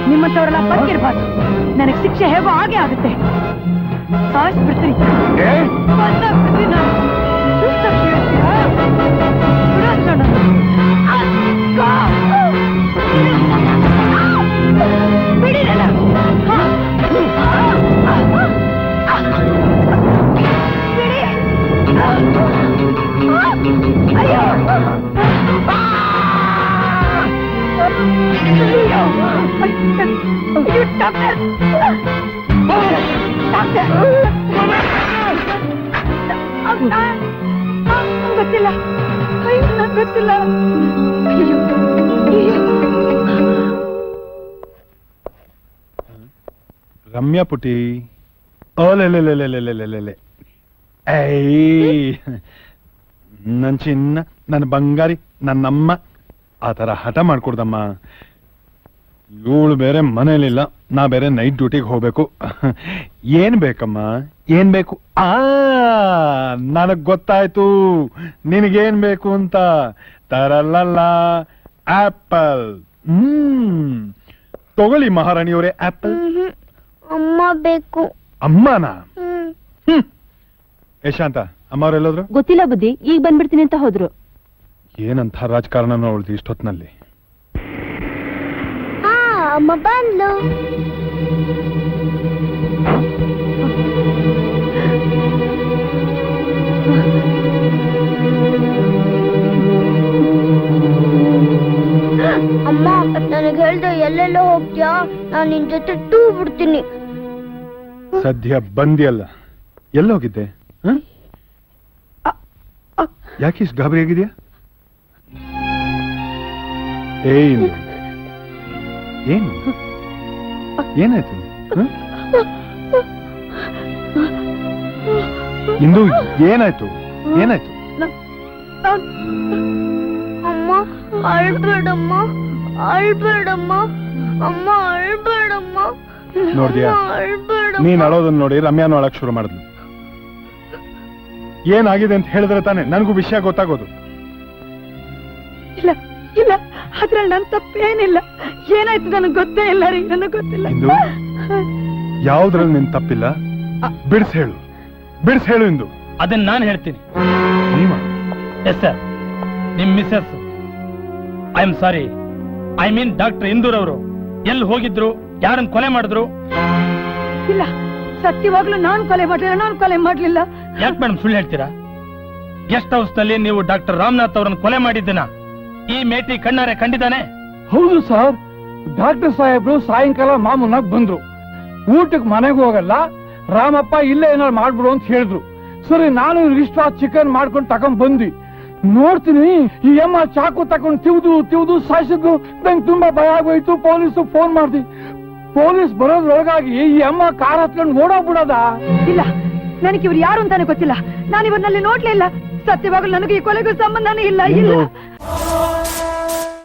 ನಿಮ್ಮಂತವರೆಲ್ಲ ಬದುಕಿರ್ಬಾರ್ದು. ನನಗೆ ಶಿಕ್ಷೆ ಹೇಗೋ ಹಾಗೆ ಆಗುತ್ತೆ. ಸಾಯಿಸ್ಬಿಡ್ತೀನಿ. ಗೊತ್ತಿಲ್ಲ, ಗೊತ್ತಿಲ್ಲ. ರಮ್ಯಾ ಪುಟಿ, ಓಲೆಲೆಲೆಲೆಲೆಲೆಲೆಲೆ, ನನ್ ಚಿನ್ನ, ನನ್ನ ಬಂಗಾರಿ, ನನ್ನಮ್ಮ ಆ ತರ ಹಠ ಮಾಡ್ಕೊಡ್ದಮ್ಮ. ಇವಳು ಬೇರೆ ಮನೇಲಿಲ್ಲ, ನಾ ಬೇರೆ ನೈಟ್ ಡ್ಯೂಟಿಗೆ ಹೋಗ್ಬೇಕು. ಏನ್ ಬೇಕಮ್ಮ, ಏನ್ ಬೇಕು? ನನಗ್ ಗೊತ್ತಾಯ್ತು ನಿನಗೇನ್ ಬೇಕು ಅಂತ. ತರಲ್ಲ ಆಪಲ್. ತಗೊಳ್ಳಿ ಮಹಾರಾಣಿಯವರೇ ಆಪಲ್. ಅಮ್ಮ ಬೇಕು. ಅಮ್ಮನ? ಯಶಾಂತ ಅಮ್ಮ ಅವ್ರೆಲ್ಲೋದ್ರು? ಗೊತ್ತಿಲ್ಲ ಬುದ್ಧಿ, ಈಗ ಬಂದ್ಬಿಡ್ತೀನಿ ಅಂತ ಹೋದ್ರು. ಏನಂತ ರಾಜಕಾರಣ ನೋಡಿದ್ವಿ ಇಷ್ಟೊತ್ತಿನಲ್ಲಿ. ಅಮ್ಮ ಬಂದ್ಲು. ಅಮ್ಮ ನನಗೆ ಹೇಳ್ದೆ ಎಲ್ಲೆಲ್ಲ ಹೋಗ್ತೀಯಾ, ನಾನು ನಿನ್ ಜೊತೆ ಟೂ ಬಿಡ್ತೀನಿ. ಸದ್ಯ ಬಂದಿಯಲ್ಲ, ಎಲ್ಲೋಗಿದ್ದೆ? ಯಾಕಿಷ್ಟು ಗಾಬರಿ ಆಗಿದ್ಯಾ? ಏನು ಏನಾಯ್ತು? ಇಂದು ಏನಾಯ್ತು? ಏನಾಯ್ತು? ಅಮ್ಮ ಅಳ್ಬೇಡಮ್ಮ, ಅಳ್ಬೇಡಮ್ಮ, ಅಮ್ಮ ಅಳ್ಬೇಡಮ್ಮ. ನೋಡ್ದ್ಯಾ, ನೀನ್ ಅಳೋದನ್ನ ನೋಡಿ ರಮ್ಯಾನು ಅಳಕ್ ಶುರು ಮಾಡಿದ್ಲು. ಏನಾಗಿದೆ ಅಂತ ಹೇಳಿದ್ರೆ ತಾನೆ ನನಗೂ ವಿಷಯ ಗೊತ್ತಾಗೋದು. ಇಲ್ಲ ಇಲ್ಲ, ಅದ್ರಲ್ಲಿ ನನ್ ತಪ್ಪೇನಿಲ್ಲ. ಏನಾಯ್ತು ನನಗೆ ಗೊತ್ತೇ ಇಲ್ಲ ರೀ, ನನಗೆ ಗೊತ್ತಿಲ್ಲ. ಯಾವ್ದ್ರಲ್ಲಿ ನಿನ್ ತಪ್ಪಿಲ್ಲ? ಬಿಡ್ಸ್ ಹೇಳು, ಬಿಡ್ಸ್ ಹೇಳು ಇಂದು. ಅದನ್ನ ನಾನು ಹೇಳ್ತೀನಿ. ಎಸ್ ಸರ್, ನಿಮ್ missus, I am sorry, I mean doctor ಇಂದೂರ್ ಅವರು ಎಲ್ಲಿ ಹೋಗಿದ್ರು, ಯಾರನ್ನ ಕೊಲೆ ಮಾಡಿದ್ರು? ಇಲ್ಲ, ಸತ್ಯವಾಗ್ಲೂ ನಾನು ಕೊಲೆ ಮಾಡ್ಲಿಲ್ಲ, ನಾನು ಕೊಲೆ ಮಾಡ್ಲಿಲ್ಲ. ಯಾಕೆ ಮೇಡಮ್ ಸುಳ್ಳು ಹೇಳ್ತೀರಾ? ಗೆಸ್ಟ್ ಹೌಸ್ ನಲ್ಲಿ ನೀವು ಡಾಕ್ಟರ್ ರಾಮನಾಥ್ ಅವರನ್ನು ಕೊಲೆ ಮಾಡಿದ್ದೀನ ಈ ಮೇಟಿ ಕಣ್ಣಾರೆ ಕಂಡಿದ್ದಾನೆ? ಹೌದು ಸರ್, ಡಾಕ್ಟರ್ ಸಾಹೇಬ್ರು ಸಾಯಂಕಾಲ ಮಾಮೂಲಾಗಿ ಬಂದ್ರು. ಊಟಕ್ಕೆ ಮನೆಗೆ ಹೋಗಲ್ಲ, ರಾಮಪ್ಪ ಇಲ್ಲೇ ಏನಾರು ಮಾಡ್ಬಿಡು ಅಂತ ಹೇಳಿದ್ರು. ಸರಿ, ನಾನು ಇಷ್ಟ ಚಿಕನ್ ಮಾಡ್ಕೊಂಡು ತಕೊಂಡ್ ಬಂದ್ವಿ. ನೋಡ್ತೀನಿ ಈ ಅಮ್ಮ ಚಾಕು ತಕೊಂಡು ತಿವ್ದು ಸಾಯಿಸಿದ್ದು. ನಂಗೆ ತುಂಬಾ ಭಯ ಆಗೋಯ್ತು. ಪೊಲೀಸ್ ಫೋನ್ ಮಾಡ್ದಿ. ಪೊಲೀಸ್ ಬರೋದ್ರೊಳಗಾಗಿ ಈ ಅಮ್ಮ ಕಾರ್ ಹತ್ಕೊಂಡು ಓಡೋಗ್ಬಿಡದ. ಇಲ್ಲ, ನನಗೆ ಇವ್ರು ಯಾರು ಅಂತಾನೆ ಗೊತ್ತಿಲ್ಲ. ನಾನು ಇವ್ರನ್ನಲ್ಲಿ ನೋಡ್ಲೇ ಇಲ್ಲ. ಸತ್ಯವಾಗಲು ನನಗೆ ಈ ಕೊಲೆಗೂ ಸಂಬಂಧನೇ ಇಲ್ಲ. ಇಲ್ಲ